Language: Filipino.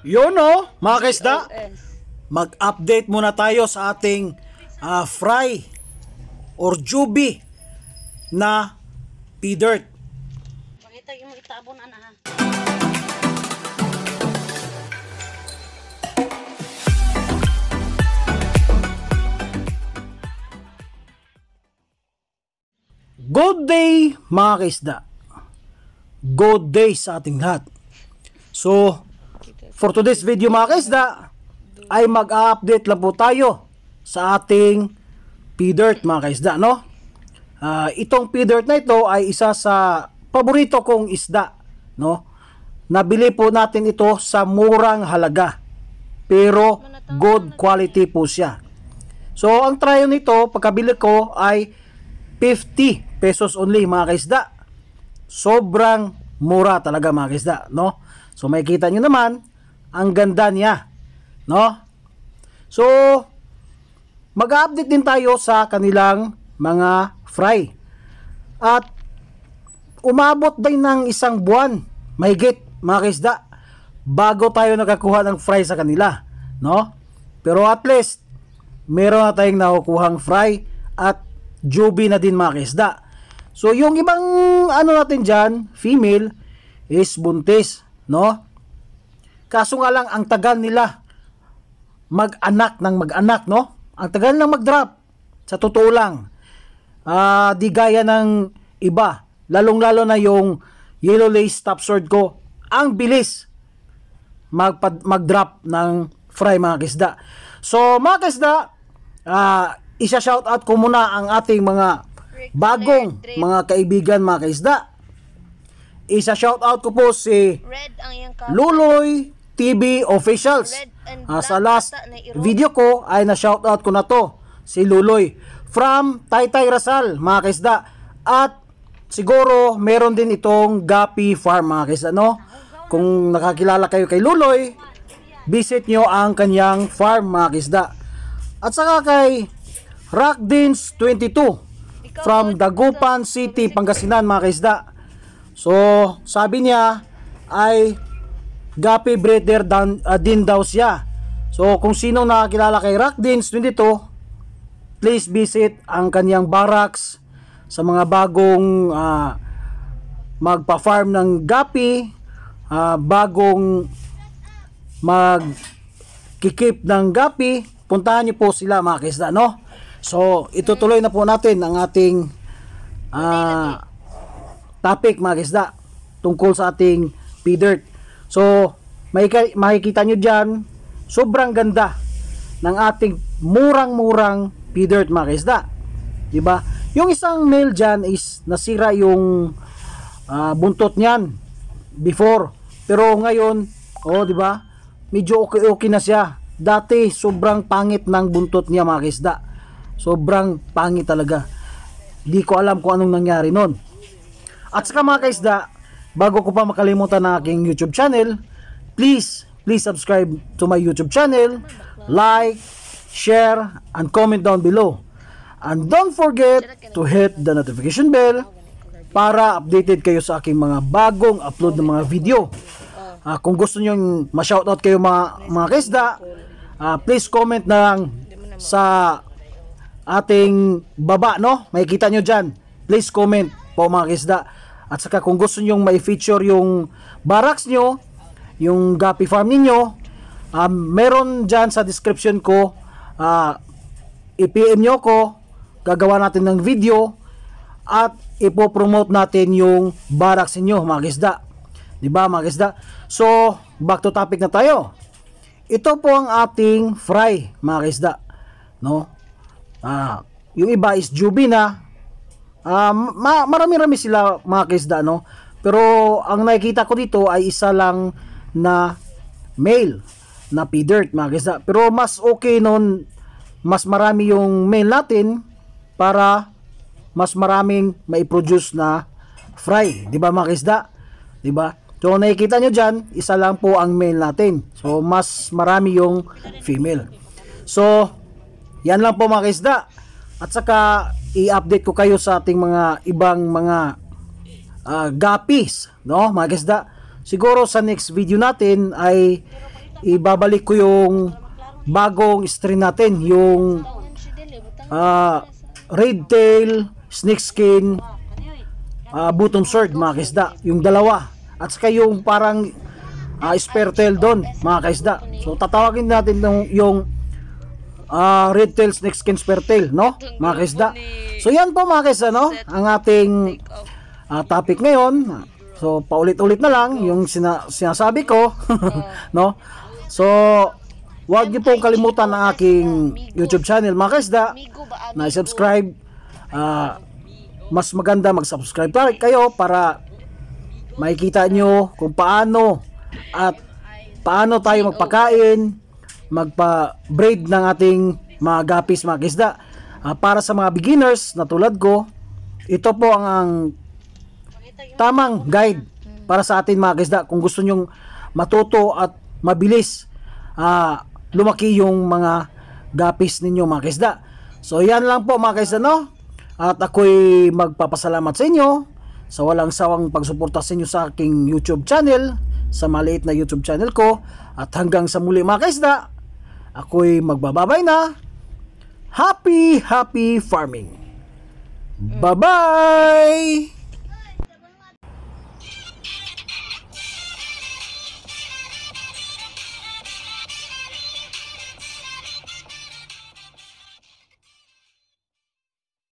Yun o, mga kaisda, GOS. mag-update muna tayo sa ating fry or jubi na P-Dirt. Pakita yung mga itabon na ha. Good day mga kaisda. Good day sa ating lahat. So, for today's video mga kaisda, ay mag-update lang po tayo sa ating P-Dirt mga kaisda, no? Itong P-Dirt na ito ay isa sa paborito kong isda, no? Nabili po natin ito sa murang halaga, pero good quality po siya. So, ang trial nito, pagkabili ko ay 50 pesos only mga kaisda. Sobrang mura talaga mga kaisda, no? So makikita nyo naman ang ganda niya, no? So mag-update din tayo sa kanilang mga fry. At umabot din ng isang buwan mahigit mga kaisda bago tayo nakakuha ng fry sa kanila, no? Pero at least meron na tayong nakukuhang fry at jubi na din mga kaisda. So yung ibang ano natin dyan, female is buntis, no? Kaso nga lang ang tagal nila mag-anak ng mag-anak, no? Ang tagal lang mag-drop. Sa totoo lang. Di gaya ng iba, lalong-lalo na yung yellow lace top sword ko, ang bilis mag-drop ng fry mga kaisda. So mga kaisda, isa-shoutout ko muna ang ating mga bagong mga kaibigan mga kaisda. Isa-shoutout ko po si Luloy TV Officials. Sa last video ko ay na-shoutout ko na to si Luloy from Taytay Rizal mga kaisda. At siguro meron din itong Gapi Farm mga kaisda, no? Kung nakakilala kayo kay Luloy, visit nyo ang kanyang farm mga kaisda. At saka kay Rockdins 22 from Dagupan City, Pangasinan mga kaisda. So sabi niya ay Gapi breeder din daw siya. So kung sino nakakilala kay Rockdins 22, please visit ang kanyang barracks sa mga bagong magpa-farm ng Gapi, bagong mag-kikip ng Gapi. Puntahan niyo po sila mga kaisda, no? So itutuloy na po natin ang ating topic mga kaisda tungkol sa ating P-Dirt. So makikita nyo dyan, sobrang ganda ng ating murang-murang P-Dirt mga kaisda, diba? Yung isang male dyan is nasira yung buntot nyan before, pero ngayon diba, medyo okay na siya. Dati sobrang pangit ng buntot niya mga kaisda, sobrang pangit talaga. Di ko alam kung anong nangyari nun. At saka mga kaisda, bago ko pa makalimutan ng aking YouTube channel, please subscribe to my YouTube channel, like, share, and comment down below. And don't forget to hit the notification bell para updated kayo sa aking mga bagong upload ng mga video. Kung gusto nyo ma-shoutout kayo mga kaisda, please comment na lang sa ating baba, no? Makikita nyo dyan. Please comment po mga kaisda. At saka kung gusto nyo ma-feature yung barracks nyo, yung Gapi farm ninyo, meron dyan sa description ko. I-PM nyo ko, gagawa natin ng video at ipopromote natin yung barracks ninyo mga kaisda. Diba mga kaisda? So back to topic na tayo. Ito po ang ating fry mga kaisda, no? Yung iba is jubi na. Marami-rami sila mga kaisda, no? Pero ang nakikita ko dito ay isa lang na male na P-Dirt mga kaisda. Pero mas okay nun, mas marami yung male natin para mas maraming maiproduce na fry, di ba mga kaisda? Di ba? So nakikita nyo dyan, isa lang po ang male natin. So mas marami yung female. So yan lang po mga kaisda. At saka i-update ko kayo sa ating mga ibang mga gapis, no mga kaisda. Siguro sa next video natin ay ibabalik ko yung bagong strain natin, yung red tail, snake skin, bottom sword mga kaisda, yung dalawa, at saka yung parang spare tail doon mga kaisda. So tatawagin natin yung red tail, snake skin, spare tail, no mga kaisda. So yan po mga kaisda, no, ang ating topic ngayon. So paulit-ulit na lang yung sinasabi ko no. So huwag niyo pong kalimutan ang aking YouTube channel mga kaisda na i-subscribe. Mas maganda mag-subscribe kayo para makikita nyo kung paano tayo magpakain, magpa-braid ng ating mga gapis mga kaisda. Para sa mga beginners na tulad ko, ito po ang tamang guide para sa atin mga kaisda kung gusto nyong matuto at mabilis lumaki yung mga gapis ninyo mga kaisda. So yan lang po mga kaisda, no? At ako'y magpapasalamat sa inyo sa walang sawang pagsuporta sa inyo sa aking YouTube channel, sa maliit na YouTube channel ko. At hanggang sa muli mga kaisda, ako'y magbababay na. Happy farming! Bye-bye!